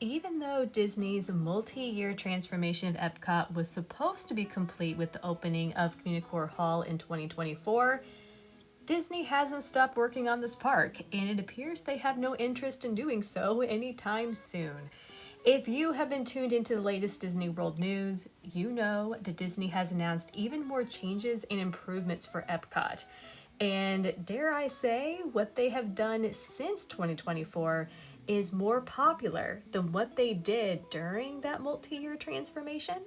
Even though Disney's multi-year transformation of Epcot was supposed to be complete with the opening of CommuniCore Hall in 2024, Disney hasn't stopped working on this park, and it appears they have no interest in doing so anytime soon. If you have been tuned into the latest Disney World news, you know that Disney has announced even more changes and improvements for Epcot. And dare I say, what they have done since 2024 is more popular than what they did during that multi-year transformation.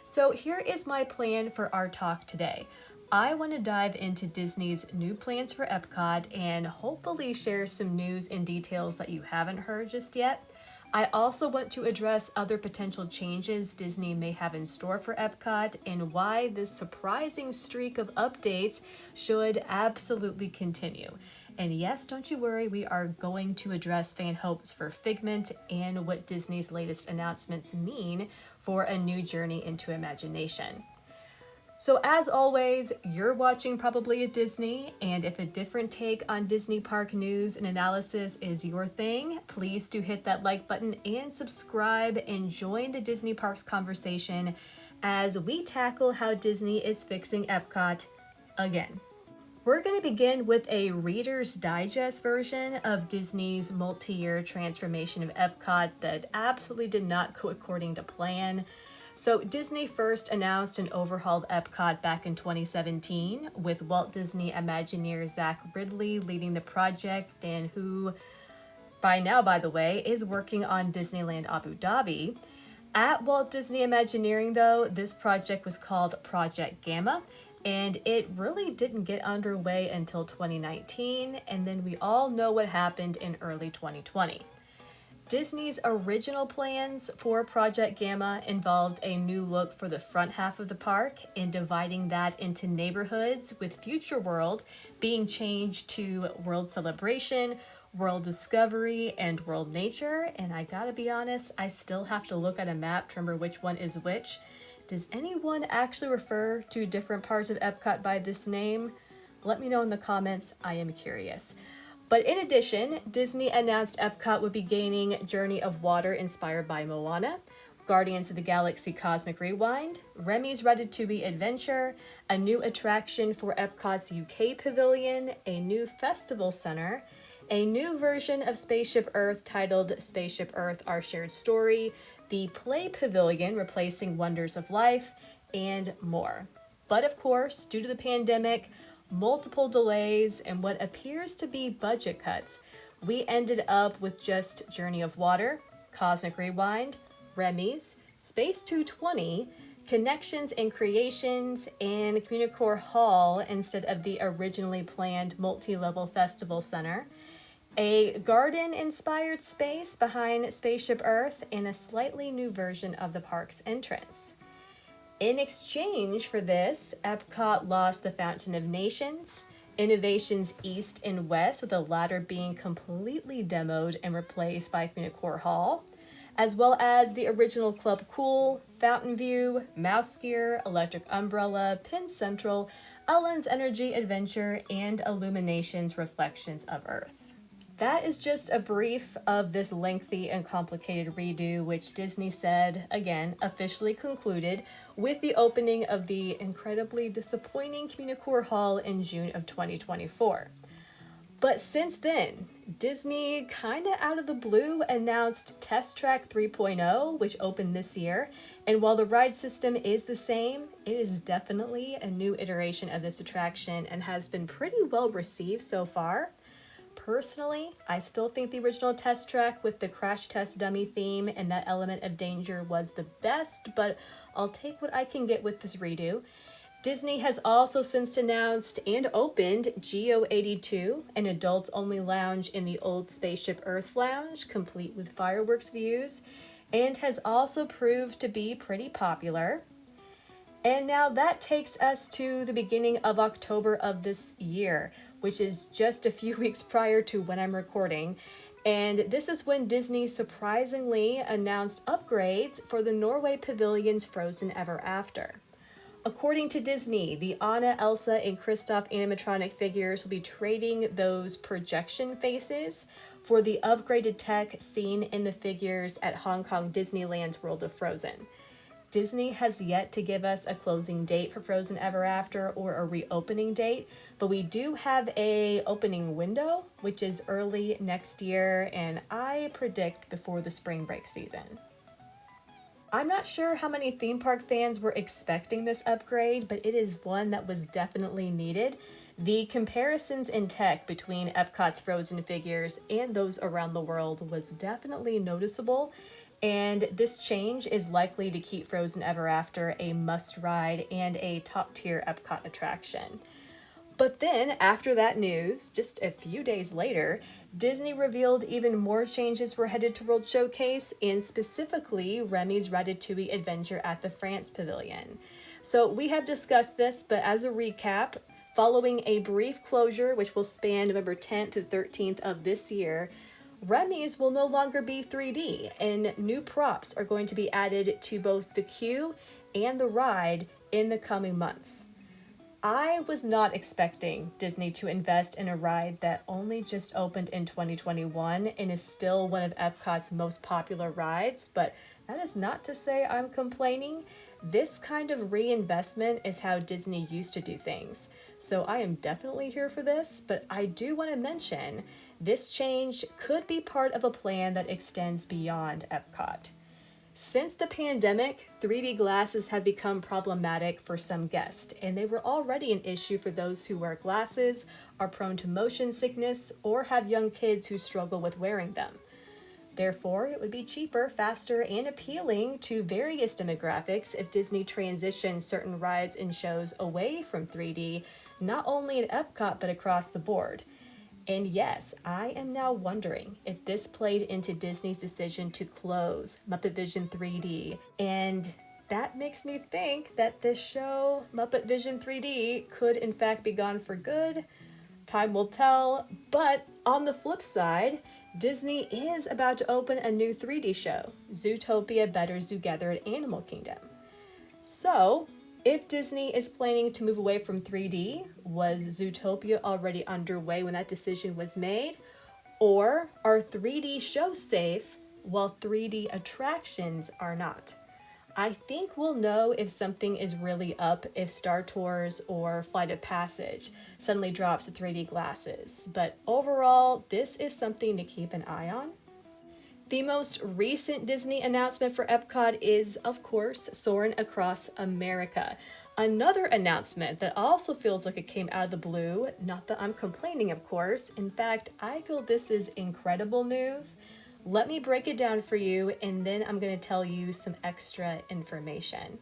So here is my plan for our talk today. I want to dive into Disney's new plans for Epcot and hopefully share some news and details that you haven't heard just yet. I also want to address other potential changes Disney may have in store for Epcot and why this surprising streak of updates should absolutely continue. And yes, don't you worry, we are going to address fan hopes for Figment and what Disney's latest announcements mean for a new journey into imagination. So as always, you're watching Probably at Disney, and if a different take on Disney park news and analysis is your thing, please do hit that like button and subscribe and join the Disney parks conversation as we tackle how Disney is fixing Epcot again. We're going to begin with a Reader's Digest version of Disney's multi-year transformation of Epcot that absolutely did not go according to plan. So Disney first announced an overhauled Epcot back in 2017 with Walt Disney Imagineer Zach Ridley leading the project, and who by now, by the way, is working on Disneyland Abu Dhabi. At Walt Disney Imagineering though, this project was called Project Gamma, and it really didn't get underway until 2019, and then we all know what happened in early 2020. Disney's original plans for Project Gamma involved a new look for the front half of the park and dividing that into neighborhoods, with Future World being changed to World Celebration, World Discovery, and World Nature. And I gotta be honest, I still have to look at a map to remember which one is which. Does anyone actually refer to different parts of Epcot by this name? Let me know in the comments, I am curious. But in addition, Disney announced Epcot would be gaining Journey of Water inspired by Moana, Guardians of the Galaxy Cosmic Rewind, Remy's Ratatouille Adventure, a new attraction for Epcot's UK Pavilion, a new festival center, a new version of Spaceship Earth titled Spaceship Earth Our Shared Story, the Play Pavilion replacing Wonders of Life, and more. But of course, due to the pandemic, multiple delays, and what appears to be budget cuts, we ended up with just Journey of Water, Cosmic Rewind, Remy's, Space 220, Connections and Creations, and CommuniCore Hall instead of the originally planned multi-level festival center, a garden-inspired space behind Spaceship Earth, and a slightly new version of the park's entrance. In exchange for this, Epcot lost the Fountain of Nations, Innovations East and West, with the latter being completely demoed and replaced by CommuniCore Hall, as well as the original Club Cool, Fountain View, Mouse Gear, Electric Umbrella, Pin Central, Ellen's Energy Adventure, and Illuminations Reflections of Earth. That is just a brief of this lengthy and complicated redo, which Disney said, again, officially concluded with the opening of the incredibly disappointing CommuniCore Hall in June of 2024. But since then, Disney, kinda out of the blue, announced Test Track 3.0, which opened this year, and while the ride system is the same, it is definitely a new iteration of this attraction and has been pretty well received so far. Personally, I still think the original Test Track with the crash test dummy theme and that element of danger was the best, but I'll take what I can get with this redo. Disney has also since announced and opened Geo 82, an adults-only lounge in the old Spaceship Earth lounge, complete with fireworks views, and has also proved to be pretty popular. And now that takes us to the beginning of October of this year, which is just a few weeks prior to when I'm recording. And this is when Disney surprisingly announced upgrades for the Norway Pavilion's Frozen Ever After. According to Disney, the Anna, Elsa, and Kristoff animatronic figures will be trading those projection faces for the upgraded tech seen in the figures at Hong Kong Disneyland's World of Frozen. Disney has yet to give us a closing date for Frozen Ever After or a reopening date, but we do have a opening window, which is early next year, and I predict before the spring break season. I'm not sure how many theme park fans were expecting this upgrade, but it is one that was definitely needed. The comparisons in tech between Epcot's Frozen figures and those around the world was definitely noticeable, and this change is likely to keep Frozen Ever After a must-ride and a top-tier Epcot attraction. But then, after that news, just a few days later, Disney revealed even more changes were headed to World Showcase, and specifically Remy's Ratatouille Adventure at the France Pavilion. So we have discussed this, but as a recap, following a brief closure, which will span November 10th to 13th of this year, Remy's will no longer be 3D, and new props are going to be added to both the queue and the ride in the coming months. I was not expecting Disney to invest in a ride that only just opened in 2021 and is still one of Epcot's most popular rides, but that is not to say I'm complaining. This kind of reinvestment is how Disney used to do things. So I am definitely here for this, but I do want to mention this change could be part of a plan that extends beyond Epcot. Since the pandemic, 3D glasses have become problematic for some guests, and they were already an issue for those who wear glasses, are prone to motion sickness, or have young kids who struggle with wearing them. Therefore, it would be cheaper, faster, and appealing to various demographics if Disney transitioned certain rides and shows away from 3D, not only at Epcot but across the board. And yes, I am now wondering if this played into Disney's decision to close Muppet Vision 3D. And that makes me think that this show, Muppet Vision 3D, could in fact be gone for good. Time will tell. But on the flip side, Disney is about to open a new 3D show, Zootopia Better Together at Animal Kingdom. So, if Disney is planning to move away from 3D, was Zootopia already underway when that decision was made? Or are 3D shows safe while 3D attractions are not? I think we'll know if something is really up if Star Tours or Flight of Passage suddenly drops 3D glasses. But overall, this is something to keep an eye on. The most recent Disney announcement for Epcot is, of course, Soarin' Across America. Another announcement that also feels like it came out of the blue, not that I'm complaining, of course. In fact, I feel this is incredible news. Let me break it down for you, and then I'm going to tell you some extra information.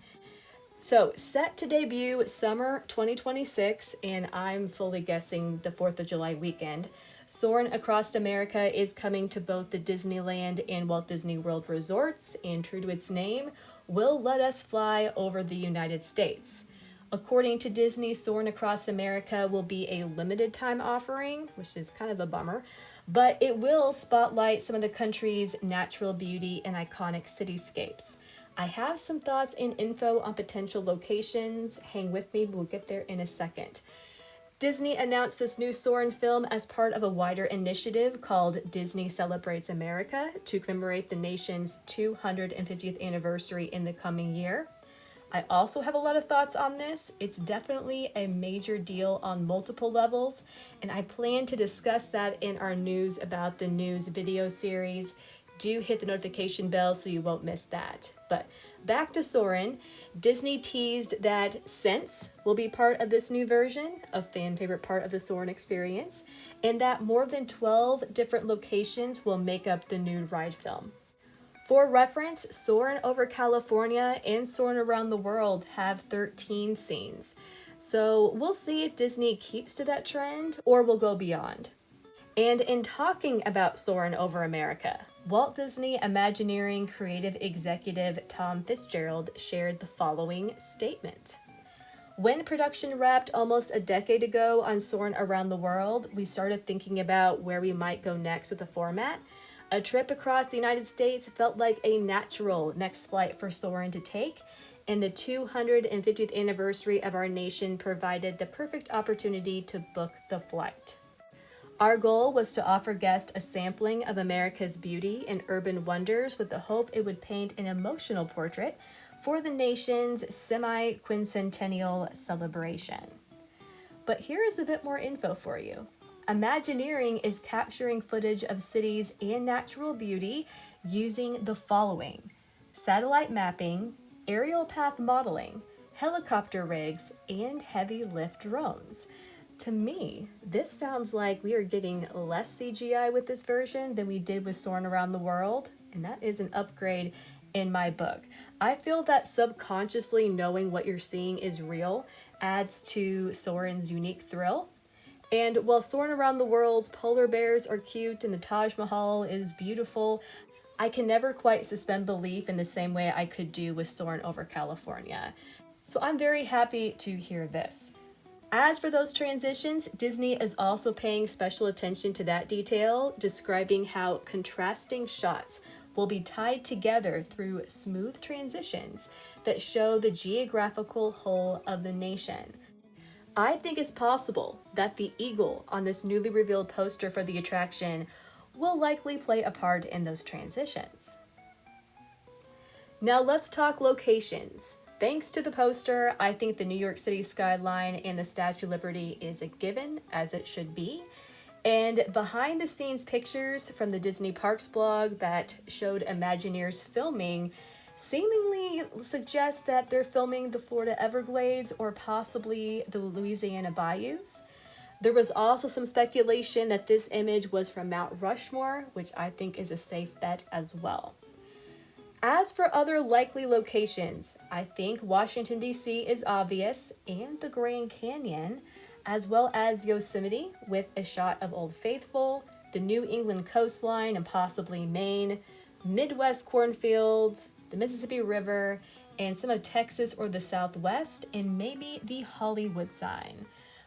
So, set to debut summer 2026, and I'm fully guessing the 4th of July weekend, Soarin' Across America is coming to both the Disneyland and Walt Disney World resorts, and true to its name, will let us fly over the United States. According to Disney, Soarin' Across America will be a limited time offering, which is kind of a bummer, but it will spotlight some of the country's natural beauty and iconic cityscapes. I have some thoughts and info on potential locations. Hang with me, we'll get there in a second. Disney announced this new Soarin' film as part of a wider initiative called Disney Celebrates America to commemorate the nation's 250th anniversary in the coming year. I also have a lot of thoughts on this. It's definitely a major deal on multiple levels, and I plan to discuss that in our news about the news video series. Do hit the notification bell so you won't miss that. But back to Soarin', Disney teased that scents will be part of this new version, a fan favorite part of the Soarin' experience, and that more than 12 different locations will make up the new ride film. For reference, Soarin' Over California and Soarin' Around the World have 13 scenes. So we'll see if Disney keeps to that trend or will go beyond. And in talking about Soarin' Over America, Walt Disney Imagineering creative executive Tom Fitzgerald shared the following statement. When production wrapped almost a decade ago on Soarin' Around the World, we started thinking about where we might go next with the format. A trip across the United States felt like a natural next flight for Soarin' to take, and the 250th anniversary of our nation provided the perfect opportunity to book the flight. Our goal was to offer guests a sampling of America's beauty and urban wonders with the hope it would paint an emotional portrait for the nation's semi-quincentennial celebration. But here is a bit more info for you. Imagineering is capturing footage of cities and natural beauty using the following: satellite mapping, aerial path modeling, helicopter rigs, and heavy lift drones. To me, this sounds like we are getting less CGI with this version than we did with Soarin' Around the World, and that is an upgrade in my book. I feel that subconsciously knowing what you're seeing is real adds to Soarin's unique thrill. And while Soarin' Around the World's polar bears are cute and the Taj Mahal is beautiful, I can never quite suspend belief in the same way I could do with Soarin' Over California. So I'm very happy to hear this. As for those transitions, Disney is also paying special attention to that detail, describing how contrasting shots will be tied together through smooth transitions that show the geographical whole of the nation. I think it's possible that the eagle on this newly revealed poster for the attraction will likely play a part in those transitions. Now let's talk locations. Thanks to the poster, I think the New York City skyline and the Statue of Liberty is a given, as it should be. And behind the scenes pictures from the Disney Parks blog that showed Imagineers filming seemingly suggest that they're filming the Florida Everglades or possibly the Louisiana bayous. There was also some speculation that this image was from Mount Rushmore, which I think is a safe bet as well. As for other likely locations, I think Washington, D.C. is obvious, and the Grand Canyon, as well as Yosemite with a shot of Old Faithful, the New England coastline and possibly Maine, Midwest cornfields, the Mississippi River, and some of Texas or the Southwest, and maybe the Hollywood sign.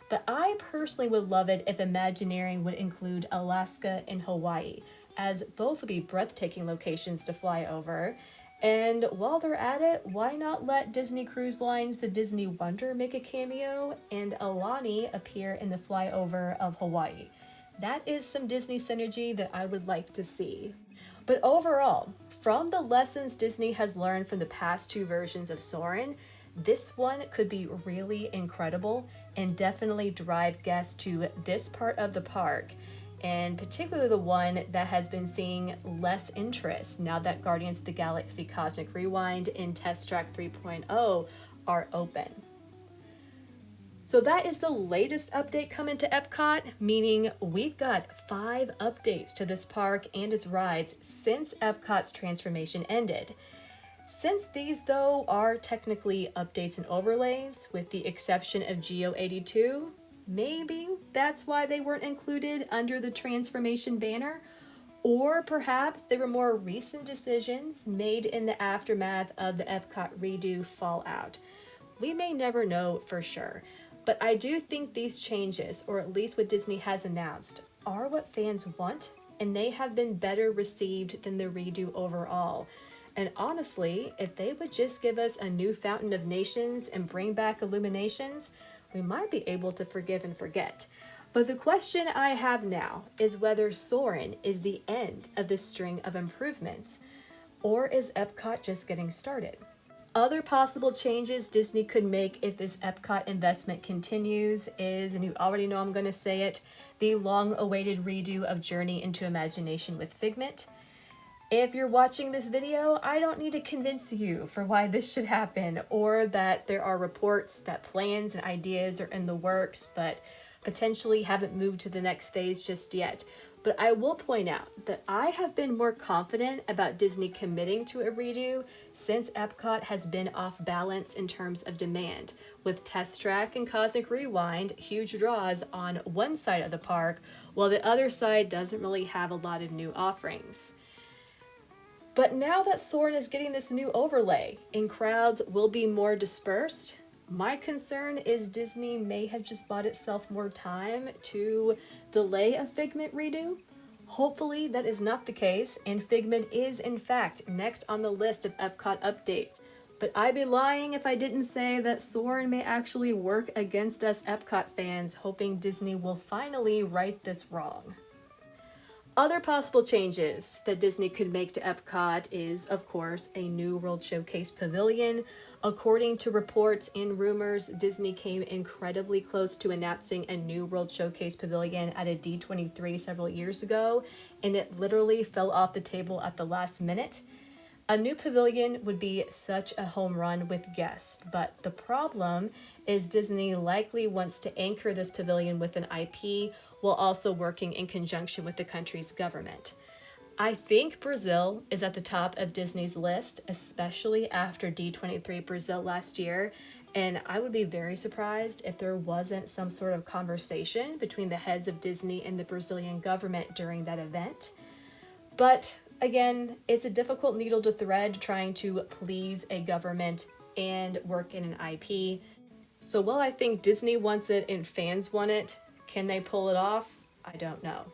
But I personally would love it if Imagineering would include Alaska and Hawaii, as both would be breathtaking locations to fly over. And while they're at it, why not let Disney Cruise Line's The Disney Wonder make a cameo and Alani appear in the flyover of Hawaii? That is some Disney synergy that I would like to see. But overall, from the lessons Disney has learned from the past two versions of Soarin', this one could be really incredible and definitely drive guests to this part of the park, and particularly the one that has been seeing less interest now that Guardians of the Galaxy Cosmic Rewind and Test Track 3.0 are open. So that is the latest update coming to Epcot, meaning we've got 5 updates to this park and its rides since Epcot's transformation ended. Since these, though, are technically updates and overlays, with the exception of Geo 82, maybe that's why they weren't included under the transformation banner, or perhaps they were more recent decisions made in the aftermath of the Epcot redo fallout. We may never know for sure. But I do think these changes, or at least what Disney has announced, are what fans want, and they have been better received than the redo overall. And honestly, if they would just give us a new Fountain of Nations and bring back Illuminations, we might be able to forgive and forget. But the question I have now is whether Soarin' is the end of this string of improvements, or is Epcot just getting started? Other possible changes Disney could make if this Epcot investment continues is, and you already know I'm going to say it, the long-awaited redo of Journey into Imagination with Figment. If you're watching this video, I don't need to convince you for why this should happen, or that there are reports that plans and ideas are in the works but potentially haven't moved to the next phase just yet. But I will point out that I have been more confident about Disney committing to a redo since Epcot has been off balance in terms of demand, with Test Track and Cosmic Rewind huge draws on one side of the park, while the other side doesn't really have a lot of new offerings. But now that Soarin' is getting this new overlay and crowds will be more dispersed, my concern is Disney may have just bought itself more time to delay a Figment redo. Hopefully that is not the case, and Figment is in fact next on the list of Epcot updates. But I'd be lying if I didn't say that Soarin' may actually work against us Epcot fans, hoping Disney will finally right this wrong. Other possible changes that Disney could make to Epcot is, of course, a new World Showcase Pavilion. According to reports and rumors, Disney came incredibly close to announcing a new World Showcase Pavilion at a D23 several years ago, and it literally fell off the table at the last minute. A new pavilion would be such a home run with guests, but the problem is Disney likely wants to anchor this pavilion with an IP while also working in conjunction with the country's government. I think Brazil is at the top of Disney's list, especially after D23 Brazil last year, and I would be very surprised if there wasn't some sort of conversation between the heads of Disney and the Brazilian government during that event. But again, it's a difficult needle to thread trying to please a government and work in an IP. So while I think Disney wants it and fans want it, can they pull it off? I don't know.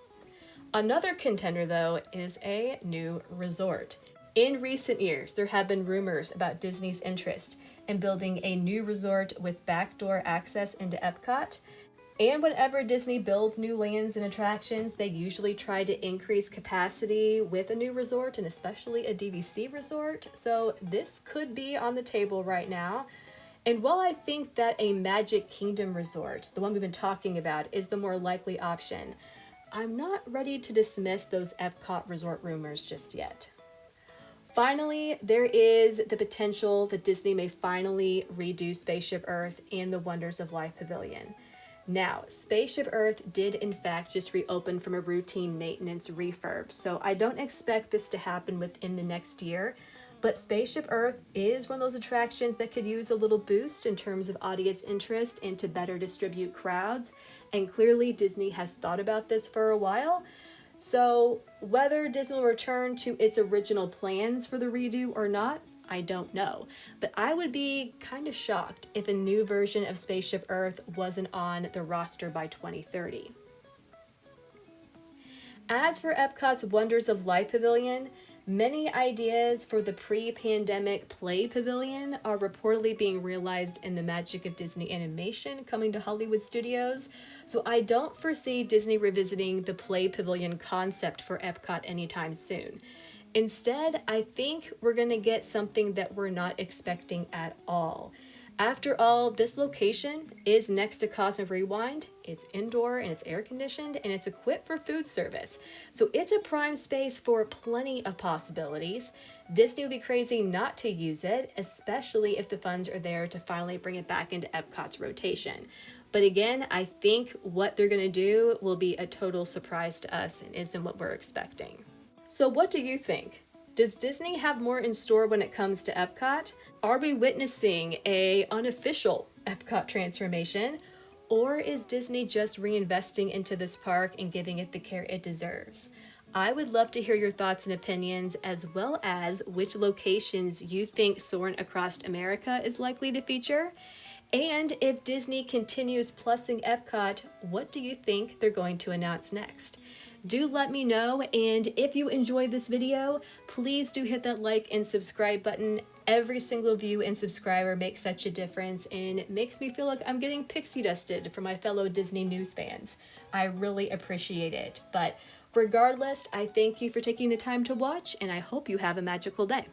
Another contender, though, is a new resort. In recent years, there have been rumors about Disney's interest in building a new resort with backdoor access into Epcot. And whenever Disney builds new lands and attractions, they usually try to increase capacity with a new resort, and especially a DVC resort. So this could be on the table right now. And while I think that a Magic Kingdom resort, the one we've been talking about, is the more likely option, I'm not ready to dismiss those Epcot resort rumors just yet. Finally, there is the potential that Disney may finally redo Spaceship Earth and the Wonders of Life Pavilion. Now, Spaceship Earth did in fact just reopen from a routine maintenance refurb, so I don't expect this to happen within the next year. But Spaceship Earth is one of those attractions that could use a little boost in terms of audience interest and to better distribute crowds. And clearly Disney has thought about this for a while. So whether Disney will return to its original plans for the redo or not, I don't know. But I would be kind of shocked if a new version of Spaceship Earth wasn't on the roster by 2030. As for Epcot's Wonders of Life Pavilion, many ideas for the pre-pandemic Play Pavilion are reportedly being realized in the Magic of Disney Animation coming to Hollywood Studios, so I don't foresee Disney revisiting the Play Pavilion concept for Epcot anytime soon. Instead, I think we're going to get something that we're not expecting at all. After all, this location is next to Cosmic Rewind. It's indoor and it's air conditioned and it's equipped for food service. So it's a prime space for plenty of possibilities. Disney would be crazy not to use it, especially if the funds are there to finally bring it back into Epcot's rotation. But again, I think what they're going to do will be a total surprise to us and isn't what we're expecting. So what do you think? Does Disney have more in store when it comes to Epcot? Are we witnessing an unofficial Epcot transformation? Or is Disney just reinvesting into this park and giving it the care it deserves? I would love to hear your thoughts and opinions, as well as which locations you think Soarin' Across America is likely to feature. And if Disney continues plussing Epcot, what do you think they're going to announce next? Do let me know, and if you enjoyed this video, please do hit that like and subscribe button. Every single view and subscriber makes such a difference and makes me feel like I'm getting pixie dusted from my fellow Disney news fans. I really appreciate it. But regardless, I thank you for taking the time to watch, and I hope you have a magical day.